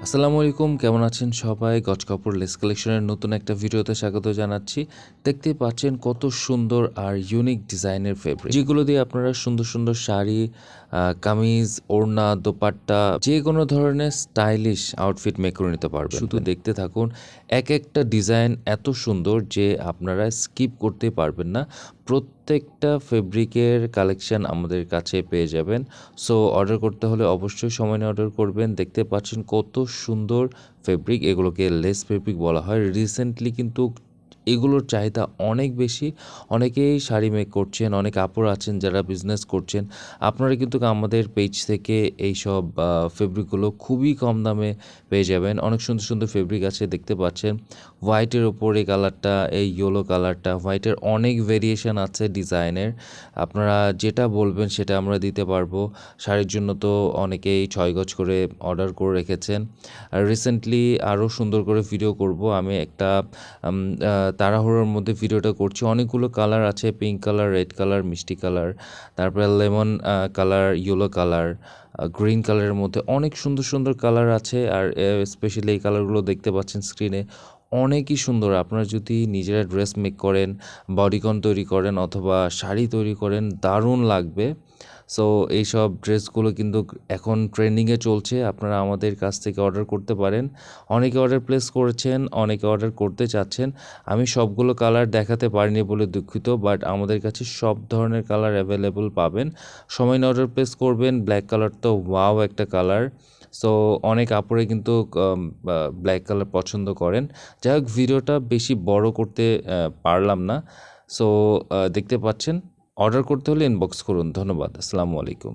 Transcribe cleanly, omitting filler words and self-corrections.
আসসালামু আলাইকুম, কেমন আছেন সবাই? গজ কাপড় লেস কালেকশনের নতুন একটা ভিডিওতে স্বাগত জানাচ্ছি। দেখতেই পাচ্ছেন কত সুন্দর আর ইউনিক ডিজাইনের ফেব্রিক, যেগুলো দিয়ে আপনারা সুন্দর সুন্দর শাড়ি, কামিজ, ওড়না, দোপাট্টা যে কোনো ধরনের স্টাইলিশ আউটফিট মেক করে নিতে পারবেন। শুধু দেখতে থাকুন, এক একটা ডিজাইন এত সুন্দর যে আপনারা স্কিপ করতে পারবেন না। প্রত্যেকটা ফেব্রিকের কালেকশন আমাদের কাছে পেয়ে যাবেন। সো অর্ডার করতে হলে অবশ্যই সময় নিয়ে অর্ডার করবেন। দেখতে পাচ্ছেন কত সুন্দর ফেব্রিক, এগুলোকে লেস ফেব্রিক বলা হয়। রিসেন্টলি কিন্তু এগুলোর চাহিদা অনেক বেশি। অনেকেই শাড়ি মেক করছেন, অনেক আপুরা আছেন যারা বিজনেস করছেন। আপনারা কিন্তু আমাদের পেজ থেকে এইসব ফেব্রিকগুলো খুবই কম দামে পেয়ে যাবেন। অনেক সুন্দর সুন্দর ফেব্রিক আছে, দেখতে পাচ্ছেন। হোয়াইটের ওপর এই কালারটা, এই ইয়েলো কালারটা, হোয়াইটের অনেক ভেরিয়েশন আছে ডিজাইনের। আপনারা যেটা বলবেন সেটা আমরা দিতে পারবো। শাড়ির জন্য তো অনেকেই 6 গজ করে অর্ডার করে রেখেছেন। আর রিসেন্টলি আরও সুন্দর করে ভিডিও করব। আমি একটা তাড়াহুড়োর মধ্যে ভিডিওটা করছি। অনেকগুলো কালার আছে, পিঙ্ক কালার, রেড কালার, মিষ্টি কালার, তারপরে lemon colour, yellow colour, green কালারের মধ্যে অনেক সুন্দর সুন্দর কালার আছে। আর স্পেশালি এই কালারগুলো দেখতে পাচ্ছেন স্ক্রিনে, অনেকই সুন্দর। আপনারা যদি নিজেরা ড্রেস মেক করেন, বডিকন তৈরি করেন অথবা শাড়ি তৈরি করেন, দারুণ লাগবে। সো এইসব ড্রেসগুলো কিন্তু এখন ট্রেন্ডিংয়ে চলছে। আপনারা আমাদের কাছ থেকে অর্ডার করতে পারেন। অনেকে অর্ডার প্লেস করেছেন, অনেকে অর্ডার করতে চাচ্ছেন। আমি সবগুলো কালার দেখাতে পারিনি বলে দুঃখিত, বাট আমাদের কাছে সব ধরনের কালার অ্যাভেলেবল পাবেন। সময় নিয়ে অর্ডার প্লেস করবেন। ব্ল্যাক কালার তো ওয়াও একটা কালার। সো অনেক আপুরে কিন্তু ব্ল্যাক কালার পছন্দ করেন। যাই হোক, ভিডিওটা বেশি বড় করতে পারলাম না। সো দেখতে পাচ্ছেন, অর্ডার করতে হলে ইনবক্স করুন। ধন্যবাদ। আসসালামু আলাইকুম।